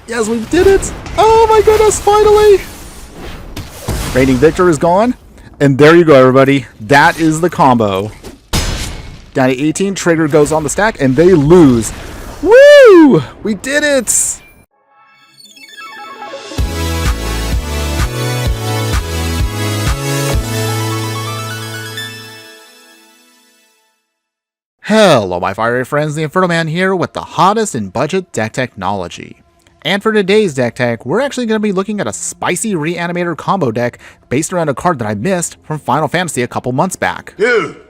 Yes, we did it! Oh my goodness, finally! Reigning Victor is gone. And there you go, everybody. That is the combo. Down to 18, trigger goes on the stack, and they lose. Woo! We did it! Hello my fiery friends, the Infernoman here with the hottest in budget deck technology. And for today's deck tech, we're actually going to be looking at a spicy Reanimator combo deck based around a card that I missed from Final Fantasy a couple months back. Dude!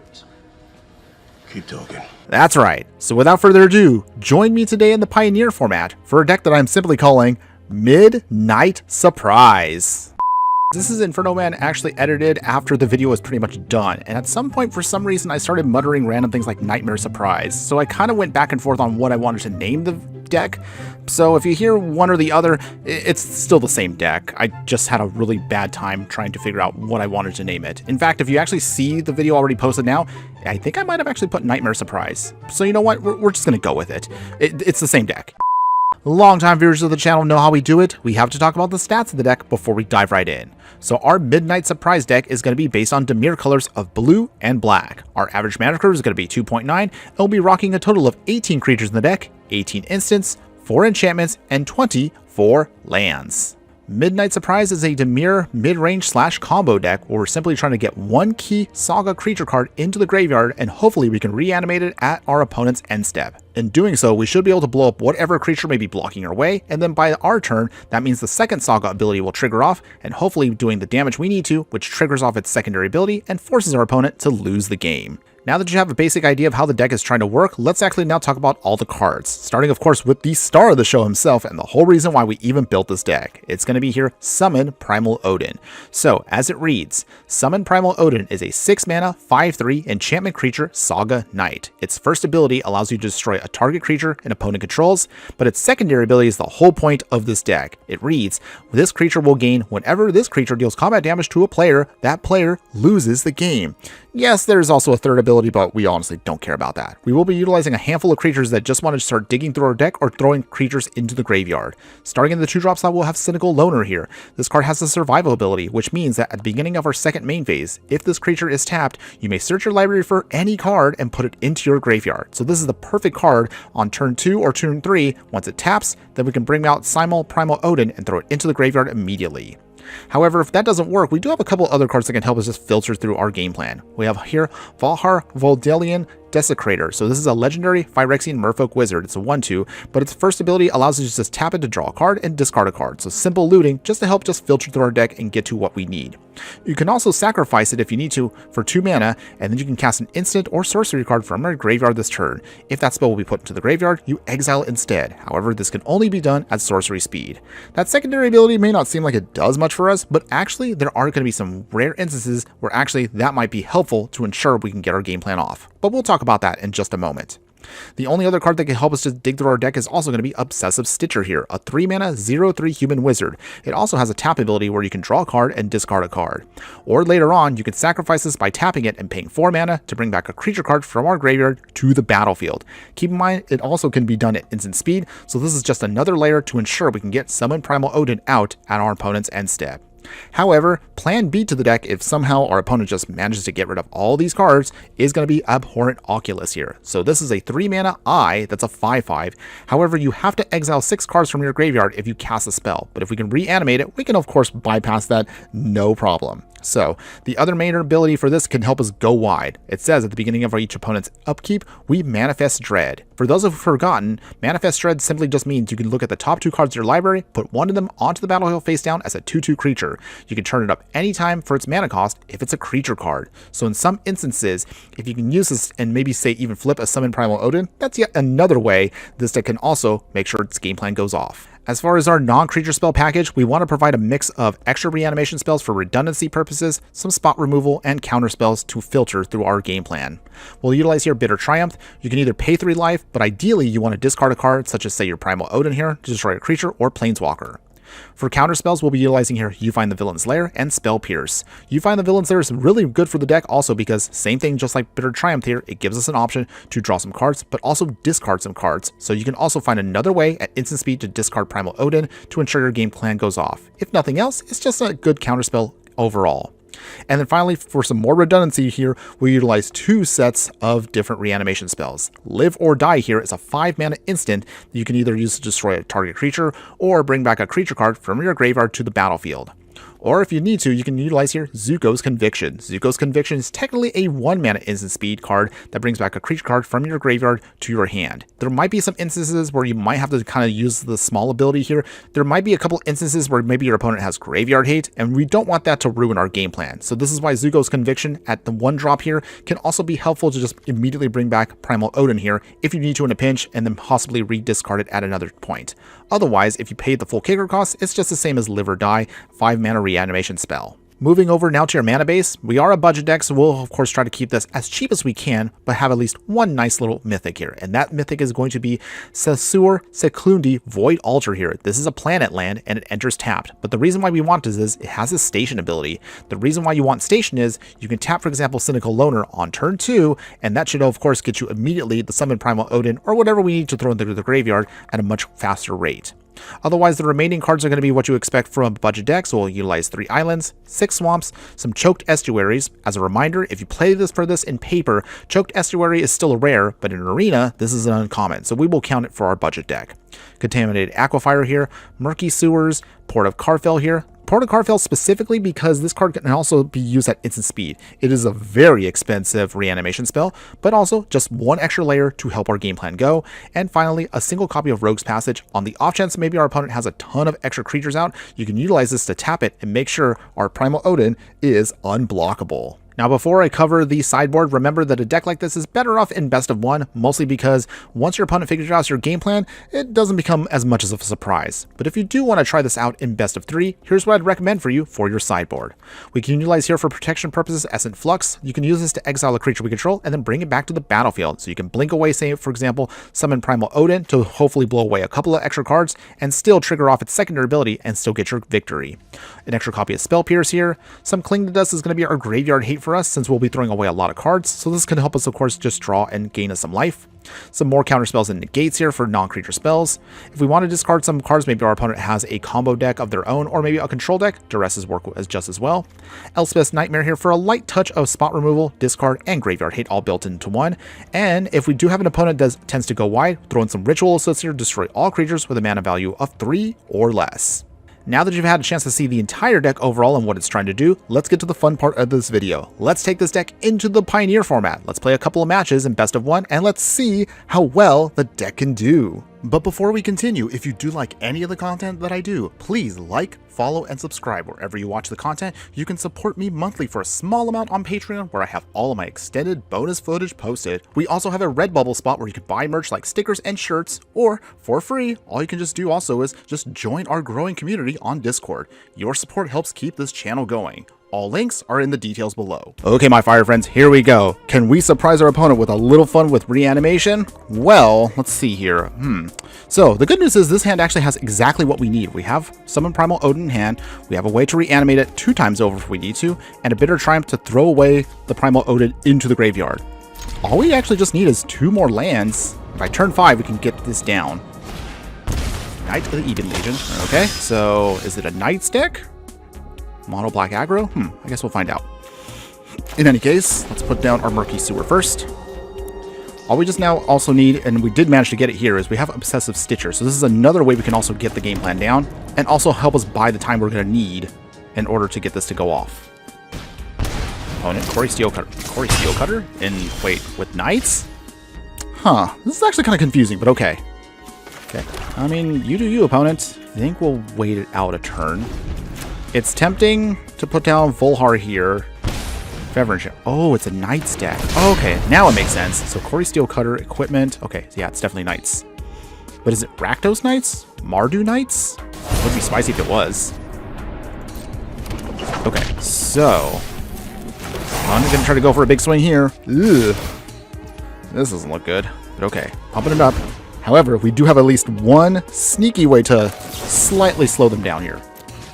Keep talking. That's right. So without further ado, join me today in the Pioneer format for a deck that I'm simply calling Midnight Surprise. This is Infernoman actually edited after the video was pretty much done, and at some point for some reason I started muttering random things like Nightmare Surprise, so I kind of went back and forth on what I wanted to name the deck. So if you hear one or the other, it's still the same deck. I just had a really bad time trying to figure out what I wanted to name it. In fact, if you actually see the video already posted now, I think I might have actually put Nightmare Surprise. So you know what, we're just going to go with it. It's the same deck. Longtime viewers of the channel know how we do it. We have to talk about the stats of the deck before we dive right in. So our Midnight Surprise deck is going to be based on Dimir colors of blue and black. Our average mana curve is going to be 2.9, and we'll be rocking a total of 18 creatures in the deck, 18 instants, 4 enchantments, and 24 lands. Midnight Surprise is a Dimir mid-range / combo deck where we're simply trying to get one key Saga creature card into the graveyard, and hopefully we can reanimate it at our opponent's end step. In doing so, we should be able to blow up whatever creature may be blocking our way, and then by our turn, that means the second Saga ability will trigger off, and hopefully doing the damage we need to, which triggers off its secondary ability and forces our opponent to lose the game. Now that you have a basic idea of how the deck is trying to work, let's actually now talk about all the cards, starting of course with the star of the show himself and the whole reason why we even built this deck. It's going to be here, Summon Primal Odin. So, as it reads, Summon Primal Odin is a 6 mana, 5/3 enchantment creature Saga Knight. Its first ability allows you to destroy a target creature an opponent controls, but its secondary ability is the whole point of this deck. It reads, this creature will gain whenever this creature deals combat damage to a player, that player loses the game. Yes, there's also a third ability, but we honestly don't care about that. We will be utilizing a handful of creatures that just want to start digging through our deck or throwing creatures into the graveyard. Starting in the 2-drop slot, we'll have Cynical Loner here. This card has a survival ability, which means that at the beginning of our second main phase, if this creature is tapped, you may search your library for any card and put it into your graveyard. So this is the perfect card on turn 2 or turn 3. Once it taps, then we can bring out Summon Primal Odin and throw it into the graveyard immediately. However, if that doesn't work, we do have a couple other cards that can help us just filter through our game plan. We have here Valhar Voldelian Desecrator. So this is a legendary Phyrexian Merfolk Wizard. It's a 1/2, but its first ability allows us to just tap it to draw a card and discard a card. So simple looting just to help just filter through our deck and get to what we need. You can also sacrifice it if you need to for 2 mana, and then you can cast an instant or sorcery card from your graveyard this turn. If that spell will be put into the graveyard, you exile it instead. However, this can only be done at sorcery speed. That secondary ability may not seem like it does much for us, but actually there are going to be some rare instances where actually that might be helpful to ensure we can get our game plan off. But we'll talk about that in just a moment. The only other card that can help us just dig through our deck is also going to be Obsessive Stitcher here, a 3 mana 0/3 human wizard. It also has a tap ability where you can draw a card and discard a card. Or later on, you can sacrifice this by tapping it and paying 4 mana to bring back a creature card from our graveyard to the battlefield. Keep in mind, it also can be done at instant speed, so this is just another layer to ensure we can get Summon Primal Odin out at our opponent's end step. However, plan B to the deck if somehow our opponent just manages to get rid of all these cards is going to be Abhorrent Oculus here. So this is a 3 mana eye that's a 5/5. However, you have to exile 6 cards from your graveyard if you cast a spell. But if we can reanimate it, we can of course bypass that, no problem. So, the other main ability for this can help us go wide. It says at the beginning of each opponent's upkeep, we Manifest Dread. For those who've forgotten, Manifest Dread simply just means you can look at the top 2 cards of your library, put one of them onto the battlefield face down as a 2/2 creature. You can turn it up anytime for its mana cost if it's a creature card. So in some instances, if you can use this and maybe say even flip a Summon Primal Odin, that's yet another way this deck can also make sure its game plan goes off. As far as our non-creature spell package, we want to provide a mix of extra reanimation spells for redundancy purposes, some spot removal, and counter spells to filter through our game plan. We'll utilize here Bitter Triumph. You can either pay 3 life, but ideally you want to discard a card, such as say your Primal Odin here, to destroy a creature or Planeswalker. For counter spells, we'll be utilizing here You Find the Villain's Lair and Spell Pierce. You Find the Villain's Lair is really good for the deck also because same thing just like Bitter Triumph here, it gives us an option to draw some cards but also discard some cards. So you can also find another way at instant speed to discard Primal Odin to ensure your game plan goes off. If nothing else, it's just a good counter spell overall. And then finally, for some more redundancy here, we utilize 2 sets of different reanimation spells. Live or Die here is a 5 mana instant that you can either use to destroy a target creature or bring back a creature card from your graveyard to the battlefield. Or if you need to, you can utilize here Zuko's Conviction. Zuko's Conviction is technically a 1 mana instant speed card that brings back a creature card from your graveyard to your hand. There might be some instances where you might have to kind of use the small ability here. There might be a couple instances where maybe your opponent has graveyard hate, and we don't want that to ruin our game plan. So this is why Zuko's Conviction at the 1 drop here can also be helpful to just immediately bring back Primal Odin here if you need to in a pinch, and then possibly re-discard it at another point. Otherwise, if you pay the full kicker cost, it's just the same as Live or Die, 5 mana reanimation spell. Moving over now to your mana base, we are a budget deck, so we'll of course try to keep this as cheap as we can, but have at least one nice little mythic here. And that mythic is going to be Sessur Seclundi Void Altar here. This is a planet land and it enters tapped. But the reason why we want this is it has a station ability. The reason why you want station is you can tap, for example, Cynical Loner on turn 2, and that should of course get you immediately the summon Primal Odin or whatever we need to throw into the graveyard at a much faster rate. Otherwise, the remaining cards are going to be what you expect from a budget deck, so we'll utilize 3 islands, 6 swamps, some choked estuaries. As a reminder, if you play this in paper, choked estuary is still a rare, but in arena, this is an uncommon, so we will count it for our budget deck. Contaminated Aquifer here, Murky Sewers, Port of Carfell here. Port of Carfell specifically because this card can also be used at instant speed. It is a very expensive reanimation spell, but also just 1 extra layer to help our game plan go. And finally, a single copy of Rogue's Passage. On the off chance maybe our opponent has a ton of extra creatures out, you can utilize this to tap it and make sure our Primal Odin is unblockable. Now, before I cover the sideboard, remember that a deck like this is better off in best of 1, mostly because once your opponent figures out your game plan, it doesn't become as much of a surprise. But if you do want to try this out in best of 3, here's what I'd recommend for you for your sideboard. We can utilize here for protection purposes Essence Flux. You can use this to exile a creature we control and then bring it back to the battlefield. So you can blink away, say, for example, summon Primal Odin to hopefully blow away a couple of extra cards and still trigger off its secondary ability and still get your victory. An extra copy of Spell Pierce here. Some Cling to Dust is going to be our graveyard hate for us since we'll be throwing away a lot of cards, so this can help us of course just draw and gain us some life. Some more counter spells and negates here for non-creature spells. If we want to discard some cards, maybe our opponent has a combo deck of their own or maybe a control deck, Duresses work as just as well. Elspeth's Nightmare here for a light touch of spot removal, discard, and graveyard hate all built into one. And if we do have an opponent that tends to go wide, throw in some Ritual Associator, destroy all creatures with a mana value of 3 or less. Now that you've had a chance to see the entire deck overall and what it's trying to do, let's get to the fun part of this video. Let's take this deck into the Pioneer format. Let's play a couple of matches in best of 1 and let's see how well the deck can do. But before we continue, if you do like any of the content that I do, please like, follow, and subscribe wherever you watch the content. You can support me monthly for a small amount on Patreon, where I have all of my extended bonus footage posted. We also have a Redbubble spot where you can buy merch like stickers and shirts, or for free, all you can just do also is just join our growing community on Discord. Your support helps keep this channel going. All links are in the details below. Okay, my fire friends, here we go. Can we surprise our opponent with a little fun with reanimation? Well, let's see here. So the good news is this hand actually has exactly what we need. We have Summon Primal Odin in hand. We have a way to reanimate it 2 times over if we need to, and a Bitter Triumph to throw away the Primal Odin into the graveyard. All we actually just need is 2 more lands. By turn 5, we can get this down. Knight of the Even Legion. Okay, so is it a Knight's deck? Mono black aggro? I guess we'll find out. In any case, let's put down our Murky Sewer first. All we just now also need, and we did manage to get it here, is we have Obsessive Stitcher. So this is another way we can also get the game plan down and also help us buy the time we're going to need in order to get this to go off. Opponent, Corey Steelcutter? And wait, with Knights? This is actually kind of confusing, but okay. Okay, I mean, you do you, opponent. I think we'll wait it out a turn. It's tempting to put down Volhar here. Oh, it's a Knights deck. Okay, now it makes sense. So Corey Steelcutter, equipment. Okay, yeah, it's definitely Knights. But is it Rakdos Knights? Mardu Knights? It would be spicy if it was. Okay, so I'm gonna try to go for a big swing here. Ugh. This doesn't look good. But okay, pumping it up. However, we do have at least one sneaky way to slightly slow them down here.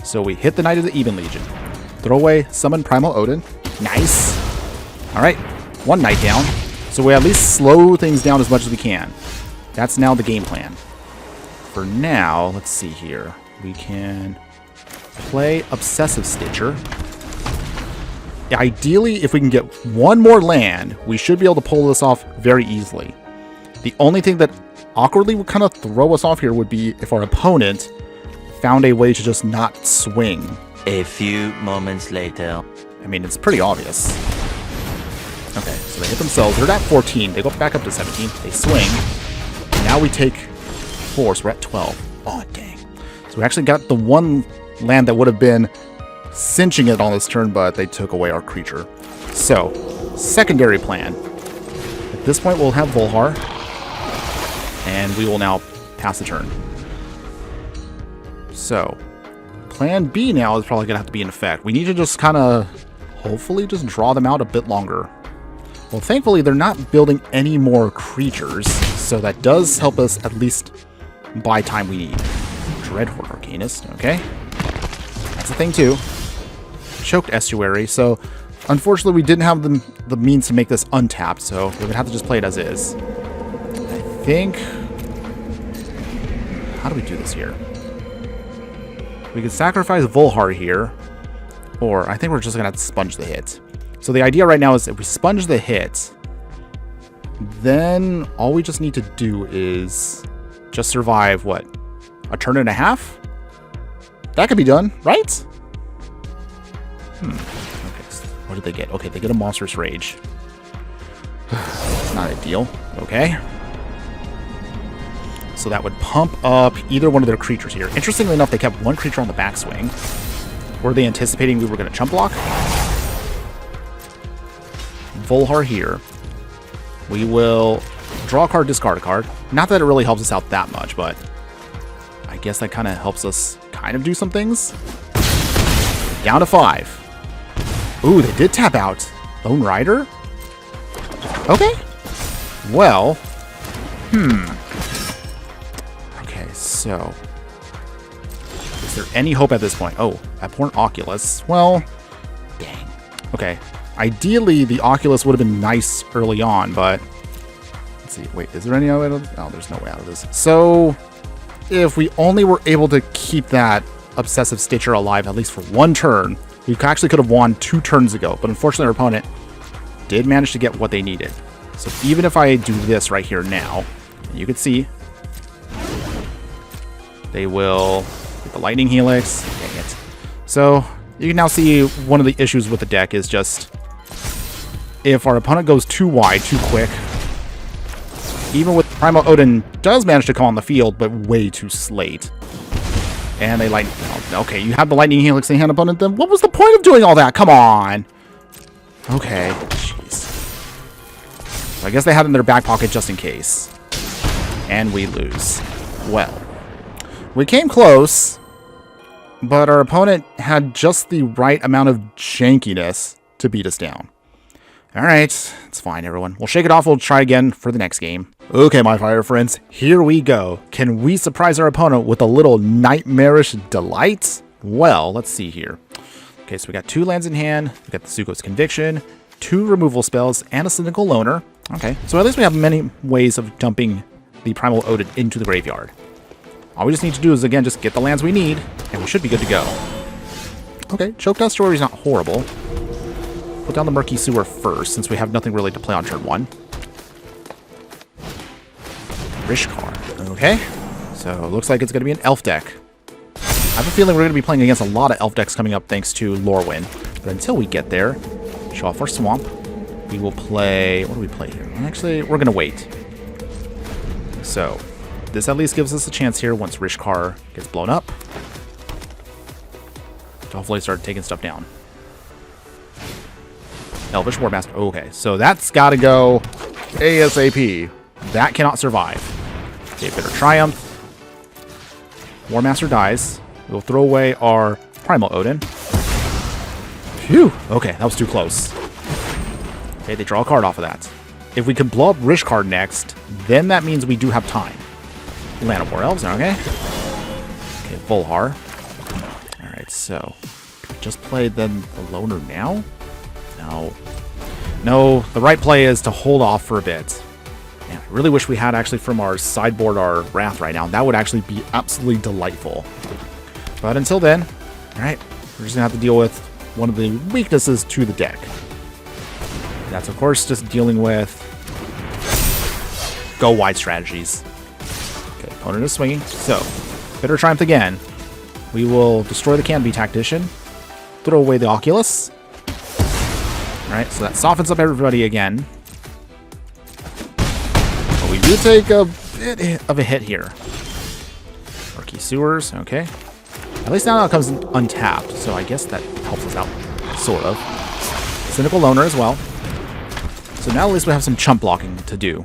So we hit the Knight of the Even Legion. Throw away, summon Primal Odin. Nice. All right, one Knight down. So we at least slow things down as much as we can. That's now the game plan. For now, let's see here. We can play Obsessive Stitcher. Ideally, if we can get one more land, we should be able to pull this off very easily. The only thing that awkwardly would kind of throw us off here would be if our opponent found a way to just not swing. A few moments later. I mean, it's pretty obvious. Okay, so they hit themselves. They're at 14. They go back up to 17. They swing. Now we take 4, so we're at 12. Oh, dang. So we actually got the one land that would have been cinching it on this turn, but they took away our creature. So, secondary plan. At this point, we'll have Volhar, and we will now pass the turn. So, plan B now is probably going to have to be in effect. We need to just kind of, hopefully, just draw them out a bit longer. Well, thankfully, they're not building any more creatures, so that does help us at least buy time we need. Dreadhorde Arcanist, okay. That's a thing, too. Choked Estuary, so unfortunately we didn't have the means to make this untapped, so we're gonna have to just play it as is. I think, how do we do this here? We could sacrifice Volhar here, or I think we're just gonna have to sponge the hit. So the idea right now is if we sponge the hit, then all we just need to do is just survive, what, a turn and a half? That could be done, right? Okay, so what did they get? Okay, they get a Monstrous Rage. Not ideal. Okay. So that would pump up either one of their creatures here. Interestingly enough, they kept one creature on the backswing. Were they anticipating we were going to chump block? Volhar here. We will draw a card, discard a card. Not that it really helps us out that much, but I guess that kind of helps us kind of do some things. Down to 5. Ooh, they did tap out. Lone Rider? Okay. Well. Okay, so. Is there any hope at this point? Oh, Abhorrent Oculus. Well, dang. Okay. Ideally, the Oculus would have been nice early on, but... Let's see. Wait, is there any way out of this? Oh, there's no way out of this. So, if we only were able to keep that Obsessive Stitcher alive at least for one turn, we actually could have won 2 turns ago, but unfortunately our opponent did manage to get what they needed. So even if I do this right here now, you can see they will get the Lightning Helix. Dang it. So you can now see one of the issues with the deck is just if our opponent goes too wide, too quick, even with Primal Odin does manage to come on the field, but way too late. And they light. Okay, you have the Lightning Helix in hand opponent. Then what was the point of doing all that? Come on. Okay, jeez. So I guess they had it in their back pocket just in case. And we lose. Well, we came close, but our opponent had just the right amount of jankiness to beat us down. All right, it's fine, everyone. We'll shake it off. We'll try again for the next game. Okay, my fire friends, here we go. Can we surprise our opponent with a little nightmarish delight? Well, let's see here. Okay, so we got 2 lands in hand. We got the Zuko's Conviction, 2 removal spells, and a Cynical Loner. Okay, so at least we have many ways of dumping the Primal Odin into the graveyard. All we just need to do is, again, just get the lands we need, and we should be good to go. Okay, Choked Estuary is not horrible. Put down the Murky Sewer first, since we have nothing really to play on turn 1. Rishkar. Okay. So, it looks like it's going to be an elf deck. I have a feeling we're going to be playing against a lot of elf decks coming up thanks to Lorwyn. But until we get there, show off our Swamp. We will play... What do we play here? Actually, we're going to wait. So, this at least gives us a chance here once Rishkar gets blown up to hopefully start taking stuff down. Elvish Warmaster. Okay, so that's got to go ASAP. That cannot survive. Okay, Bitter Triumph. Warmaster dies. We'll throw away our Primal Odin. Phew. Okay, that was too close. Okay, they draw a card off of that. If we can blow up Rishkar next, then that means we do have time. Land of War Elves, okay. Okay, Volhar. Alright, so just play then the Loner now? No. No, the right play is to hold off for a bit. Man, I really wish we had actually from our sideboard our Wrath right now. That would actually be absolutely delightful. But until then, alright, we're just gonna have to deal with one of the weaknesses to the deck. That's of course just dealing with go wide strategies. Okay, opponent is swinging. So, Bitter Triumph again. We will destroy the Canopy Tactician, throw away the Oculus. Alright, so that softens up everybody again. But we do take a bit of a hit here. Murky Sewers, okay. At least now it comes untapped, so I guess that helps us out, sort of. Cynical Loner as well. So now at least we have some chump blocking to do.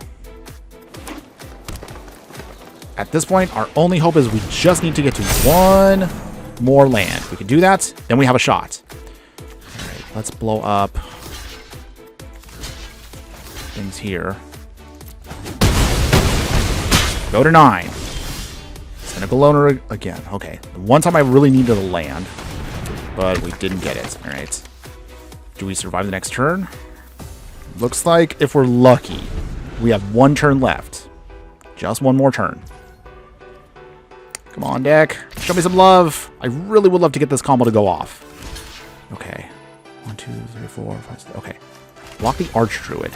At this point, our only hope is we just need to get to one more land. We can do that, then we have a shot. Alright, let's blow up things here. Go to 9. Cynical Loner again. Okay, one time I really needed a land, but we didn't get it. Alright. Do we survive the next turn? Looks like if we're lucky, we have one turn left. Just one more turn. Come on, deck. Show me some love. I really would love to get this combo to go off. Okay. 1, 2, 3, 4, 5, 6. Okay. Block the Archdruid.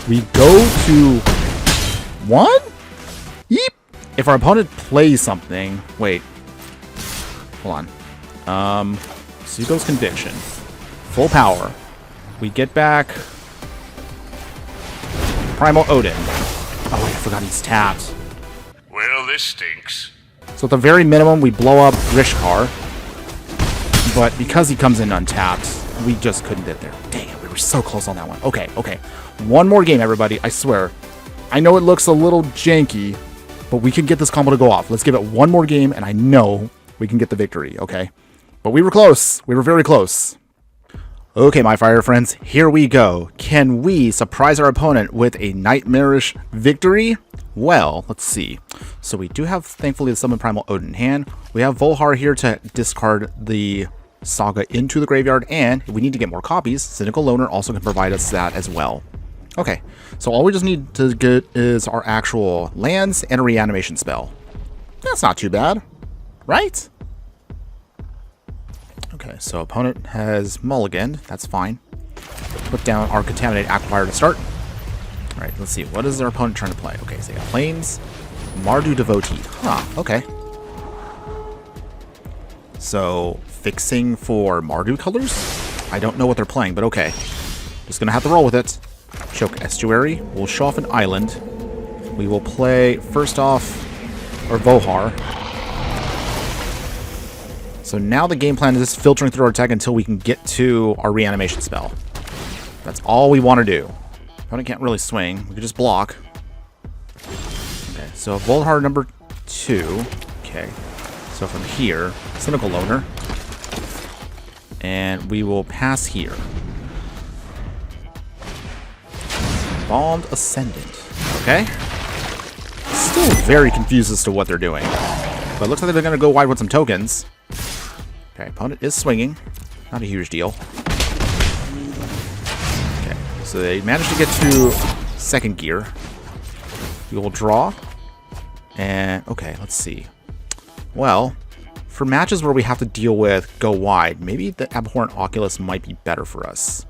We go to 1? Yeep. If our opponent plays something... Wait. Hold on. Zuko's Conviction. Full power. We get back... Primal Odin. Oh, I forgot he's tapped. Well, this stinks. So at the very minimum, we blow up Rishkar. But because he comes in untapped, we just couldn't get there. Dang it, we were so close on that one. Okay, okay. One more game, everybody. I swear. I know it looks a little janky, but we can get this combo to go off. Let's give it one more game, and I know we can get the victory, okay? But we were close. We were very close. Okay, my fire friends, here we go. Can we surprise our opponent with a nightmarish victory? Well, let's see. So we do have, thankfully, the Summon Primal Odin in hand. We have Volhar here to discard the Saga into the graveyard, and if we need to get more copies, Cynical Loner also can provide us that as well. Okay, so all we just need to get is our actual lands and a reanimation spell. That's not too bad, right? Okay, so opponent has mulliganed. That's fine. Put down our Contaminated Aquifer to start. Alright, let's see. What is our opponent trying to play? Okay, so they got Plains, Mardu Devotee. Huh, okay. So, fixing for Mardu colors? I don't know what they're playing, but okay. Just gonna have to roll with it. Choke Estuary. We'll show off an island. We will play, first off, our Vohar. So now the game plan is just filtering through our tech until we can get to our reanimation spell. That's all we want to do. Opponent can't really swing. We can just block. Okay, so Volhar number 2. Okay, so from here, Cynical Loner. And we will pass here. Bombed Ascendant. Okay. Still very confused as to what they're doing. But it looks like they're going to go wide with some tokens. Okay, opponent is swinging. Not a huge deal. Okay, so they managed to get to second gear. We will draw. And, okay, let's see. Well, for matches where we have to deal with go wide, maybe the Abhorrent Oculus might be better for us.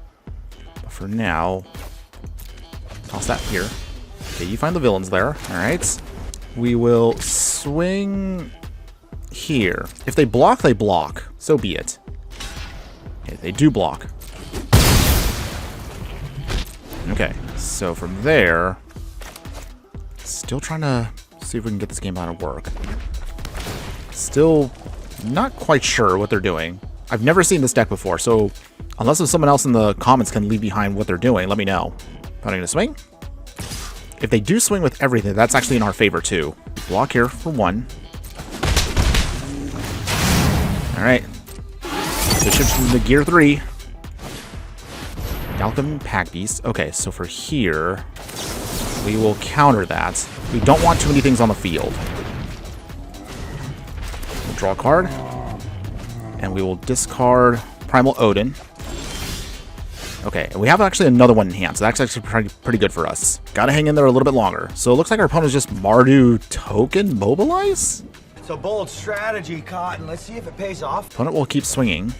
But for now, toss that here. Okay, you find the villains there. Alright. We will swing here. If they block, they block. So be it. Okay, they do block. Okay, so from there, still trying to see if we can get this game plan to work. Still not quite sure what they're doing. I've never seen this deck before, so unless there's someone else in the comments can leave behind what they're doing, let me know. Opponent gonna swing. If they do swing with everything, that's actually in our favor too. Block here for 1. Alright. Bishop to the gear 3. Dalcum Pack Beast. Okay, so for here, we will counter that. We don't want too many things on the field. draw a card. And we will discard Primal Odin. Okay, and we have actually another one in hand, so that's actually pretty good for us. Gotta hang in there a little bit longer. So it looks like our opponent is just Mardu Token Mobilize? It's a bold strategy, Cotton. Let's see if it pays off. Opponent will keep swinging.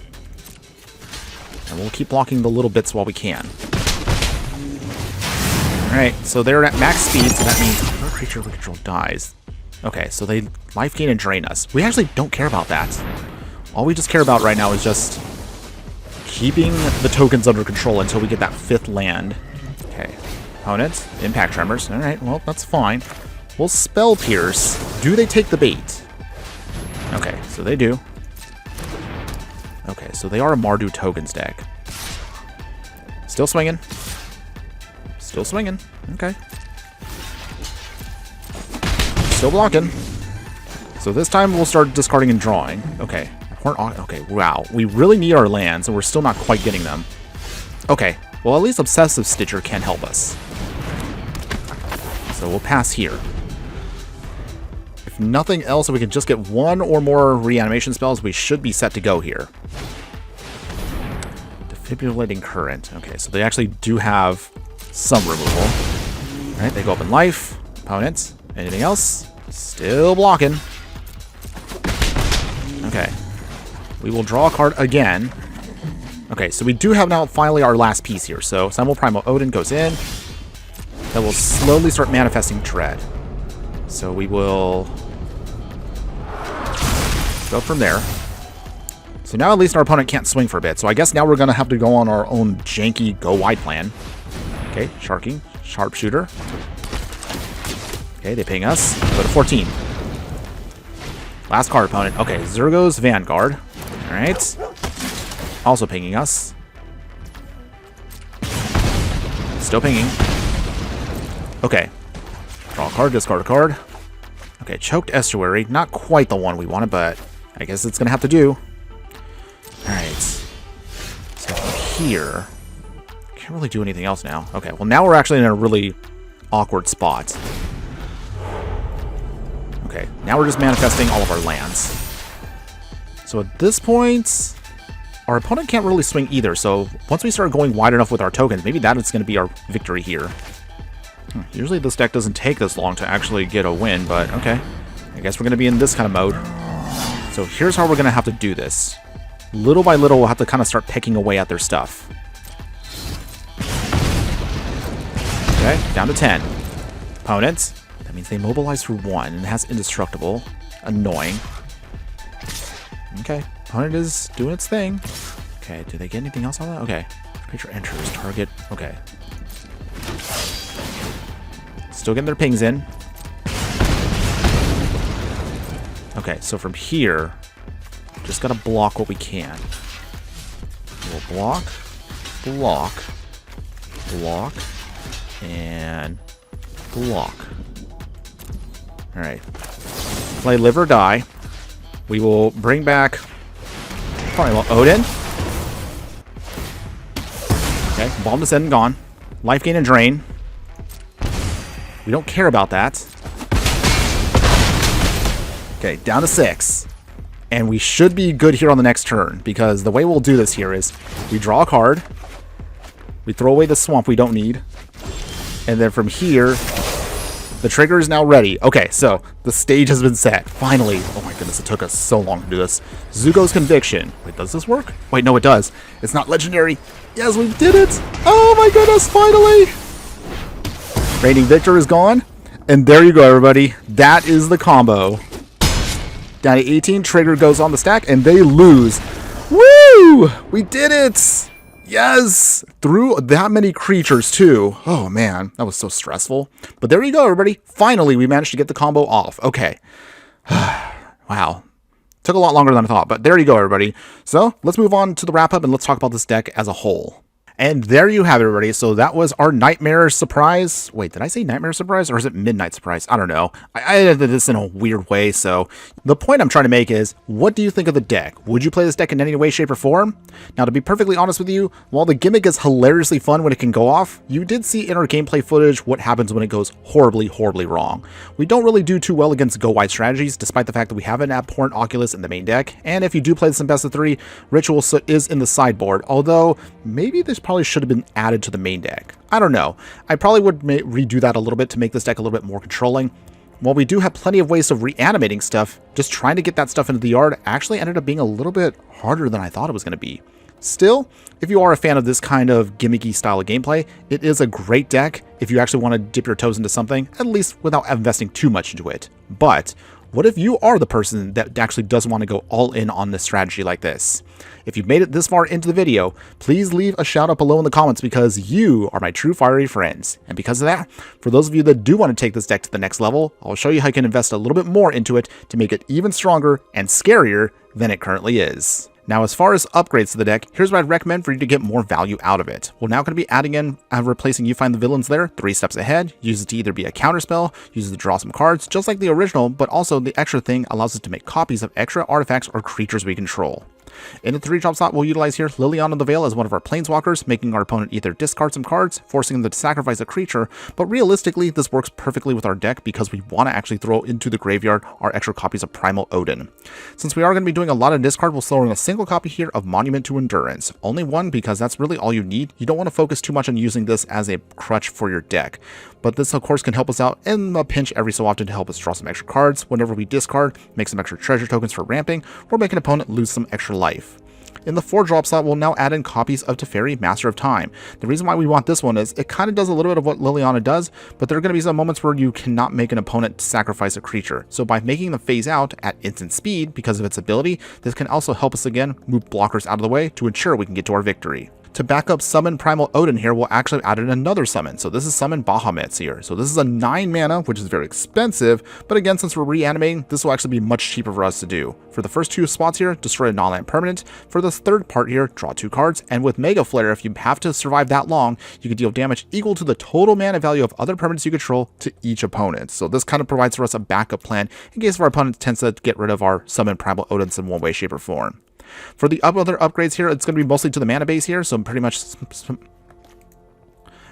And we'll keep blocking the little bits while we can. Alright, so they're at max speed, so that means our creature we control dies. Okay, so they life gain and drain us. We actually don't care about that. All we just care about right now is just keeping the tokens under control until we get that 5th land. Okay, opponent, Impact Tremors. Alright, well, that's fine. We'll Spell Pierce. Do they take the bait? Okay, so they do. Okay, so they are a Mardu Tokens deck. Still swinging. Still swinging. Okay. Still blocking. So this time we'll start discarding and drawing. Okay. Okay, wow. We really need our lands, and we're still not quite getting them. Okay. Well, at least Obsessive Stitcher can help us. So we'll pass here. If nothing else, if we can just get one or more reanimation spells, we should be set to go here. Defibrillating Current. Okay, so they actually do have some removal. All right, they go up in life. Opponents. Anything else? Still blocking. Okay. We will draw a card again. Okay, so we do have now finally our last piece here. So Simul Primal Odin goes in. That will slowly start manifesting Dread. So we will go from there. So now at least our opponent can't swing for a bit. So I guess now we're going to have to go on our own janky go wide plan. Okay, Sharking, Sharpshooter. Okay, they ping us. Go to 14. Last card, opponent. Okay, Zergo's Vanguard. Alright. Also pinging us. Still pinging. Okay. Draw a card, discard a card. Okay, Choked Estuary. Not quite the one we wanted, but I guess it's going to have to do. Alright. So from here... Can't really do anything else now. Okay, well now we're actually in a really awkward spot. Okay, now we're just manifesting all of our lands. So at this point, our opponent can't really swing either, so once we start going wide enough with our tokens, maybe that is going to be our victory here. Usually this deck doesn't take this long to actually get a win, but okay. I guess we're going to be in this kind of mode. So here's how we're going to have to do this. Little by little, we'll have to kind of start picking away at their stuff. Okay, down to 10. Opponents. That means they mobilize for 1 and it has Indestructible. Annoying. Okay, opponent is doing its thing. Okay, do they get anything else on that? Okay. Creature enters, target. Okay. Still getting their pings in. Okay, so from here, just gotta block what we can. We'll block, block, block, and block. Alright. Play Live or Die. We will bring back Primal Odin. Okay, Bomb Descend and gone. Life gain and drain. We don't care about that. Okay, down to 6. And we should be good here on the next turn, because the way we'll do this here is we draw a card, we throw away the swamp we don't need, and then from here, the trigger is now ready. Okay, so the stage has been set. Finally. Oh my goodness, it took us so long to do this. Zuko's Conviction. Wait, does this work? Wait, no, it does. It's not legendary. Yes, we did it. Oh my goodness, finally. Reigning Victor is gone. And there you go, everybody. That is the combo. Down to 18, trigger goes on the stack, and they lose. Woo! We did it! Yes! Through that many creatures, too. Oh, man. That was so stressful. But there you go, everybody. Finally, we managed to get the combo off. Okay. Wow. Took a lot longer than I thought, but there you go, everybody. So, let's move on to the wrap-up, and let's talk about this deck as a whole. And there you have it, everybody. So that was our Nightmare Surprise. Wait, did I say Nightmare Surprise or is it Midnight Surprise? I don't know. I did this in a weird way. So the point I'm trying to make is, what do you think of the deck? Would you play this deck in any way, shape, or form? Now, to be perfectly honest with you, while the gimmick is hilariously fun when it can go off, you did see in our gameplay footage what happens when it goes horribly, horribly wrong. We don't really do too well against go-wide strategies, despite the fact that we have an abhorrent Oculus in the main deck. And if you do play this in best of 3, Ritual is in the sideboard, although maybe this probably should have been added to the main deck. I don't know. I probably would redo that a little bit to make this deck a little bit more controlling. While we do have plenty of ways of reanimating stuff, just trying to get that stuff into the yard actually ended up being a little bit harder than I thought it was going to be. Still, if you are a fan of this kind of gimmicky style of gameplay, it is a great deck if you actually want to dip your toes into something, at least without investing too much into it. But what if you are the person that actually does want to go all in on this strategy like this? If you've made it this far into the video, please leave a shout out below in the comments because you are my true fiery friends. And because of that, for those of you that do want to take this deck to the next level, I'll show you how you can invest a little bit more into it to make it even stronger and scarier than it currently is. Now, as far as upgrades to the deck, here's what I'd recommend for you to get more value out of it. We're now going to be adding in replacing You Find the Villains there 3 steps ahead. Use it to either be a counterspell, use it to draw some cards, just like the original, but also the extra thing allows us to make copies of extra artifacts or creatures we control. In the 3-drop slot, we'll utilize here Liliana the Veil as one of our planeswalkers, making our opponent either discard some cards, forcing them to sacrifice a creature, but realistically, this works perfectly with our deck because we want to actually throw into the graveyard our extra copies of Primal Odin. Since we are going to be doing a lot of discard, we'll throw in a single copy here of Monument to Endurance. Only one because that's really all you need. You don't want to focus too much on using this as a crutch for your deck. But this, of course, can help us out in a pinch every so often to help us draw some extra cards whenever we discard, make some extra treasure tokens for ramping, or make an opponent lose some extra life. In the 4-drop slot, we'll now add in copies of Teferi, Master of Time. The reason why we want this one is it kind of does a little bit of what Liliana does, but there are going to be some moments where you cannot make an opponent sacrifice a creature. So by making them phase out at instant speed because of its ability, this can also help us again move blockers out of the way to ensure we can get to our victory. To back up Summon Primal Odin here, we'll actually add in another summon. So this is Summon Bahamut's here. So this is a 9 mana, which is very expensive, but again, since we're reanimating, this will actually be much cheaper for us to do. For the first 2 spots here, destroy a non-land permanent. For the 3rd part here, draw 2 cards. And with Mega Flare, if you have to survive that long, you can deal damage equal to the total mana value of other permanents you control to each opponent. So this kind of provides for us a backup plan in case our opponent tends to get rid of our Summon Primal Odins in one way, shape, or form. For the other upgrades here, it's going to be mostly to the mana base here, so pretty much...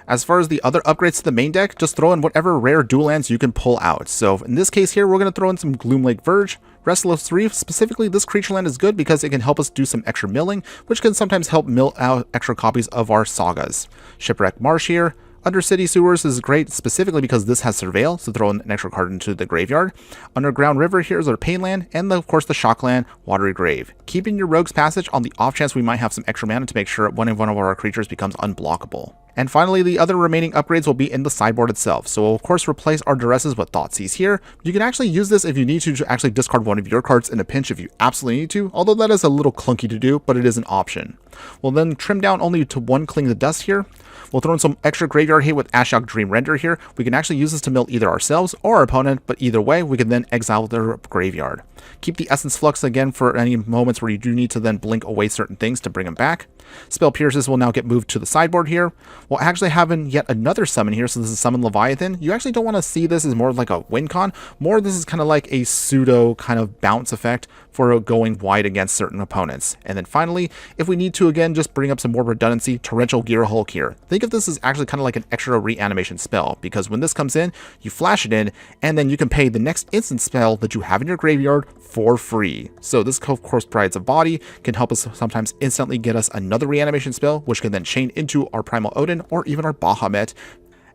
As far as the other upgrades to the main deck, just throw in whatever rare dual lands you can pull out. So in this case here, we're going to throw in some Gloomlake Verge. Restless Reef, specifically this creature land is good because it can help us do some extra milling, which can sometimes help mill out extra copies of our sagas. Shipwreck Marsh here. Undercity Sewers is great specifically because this has Surveil, so throw an extra card into the graveyard. Underground River here is our Pain land, and of course the Shock land, Watery Grave. Keeping your Rogue's Passage on the off chance we might have some extra mana to make sure one of our creatures becomes unblockable. And finally, the other remaining upgrades will be in the sideboard itself. So we'll of course replace our Duresses with Thoughtseize here. You can actually use this if you need to actually discard one of your cards in a pinch if you absolutely need to, although that is a little clunky to do, but it is an option. We'll then trim down only to 1 Cling the Dust here. We'll throw in some extra graveyard hit with Ashiok Dream Render here. We can actually use this to mill either ourselves or our opponent, but either way, we can then exile their graveyard. Keep the Essence Flux again for any moments where you do need to then blink away certain things to bring them back. Spell Pierces will now get moved to the sideboard here. We'll actually have in yet another summon here, so this is Summon Leviathan. You actually don't want to see this as more like a win con. More this is kind of like a pseudo kind of bounce effect for going wide against certain opponents. And then finally, if we need to again just bring up some more redundancy, Torrential Gear Hulk here. Think of this as actually kind of like an extra reanimation spell, because when this comes in, you flash it in, and then you can pay the next instant spell that you have in your graveyard for free. So this of course provides a body, can help us sometimes instantly get us another reanimation spell, which can then chain into our Primal Odin or even our Bahamut.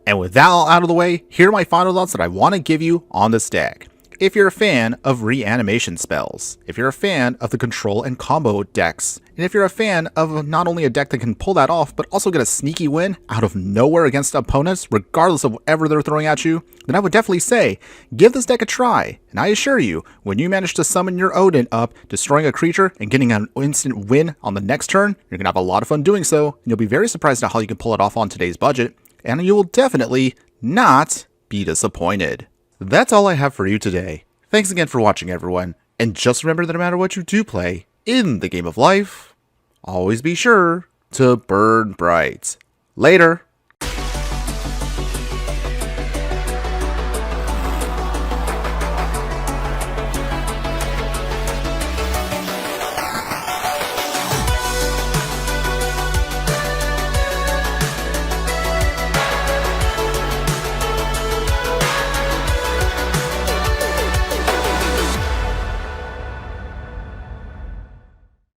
And with that all out of the way, here are my final thoughts that I want to give you on this deck. If you're a fan of reanimation spells, if you're a fan of the control and combo decks, and if you're a fan of not only a deck that can pull that off, but also get a sneaky win out of nowhere against opponents, regardless of whatever they're throwing at you, then I would definitely say, give this deck a try. And I assure you, when you manage to summon your Odin up, destroying a creature and getting an instant win on the next turn, you're going to have a lot of fun doing so, and you'll be very surprised at how you can pull it off on today's budget, and you will definitely not be disappointed. That's all I have for you today. Thanks again for watching, everyone, and just remember that no matter what you do play in the game of life, always be sure to burn bright. Later.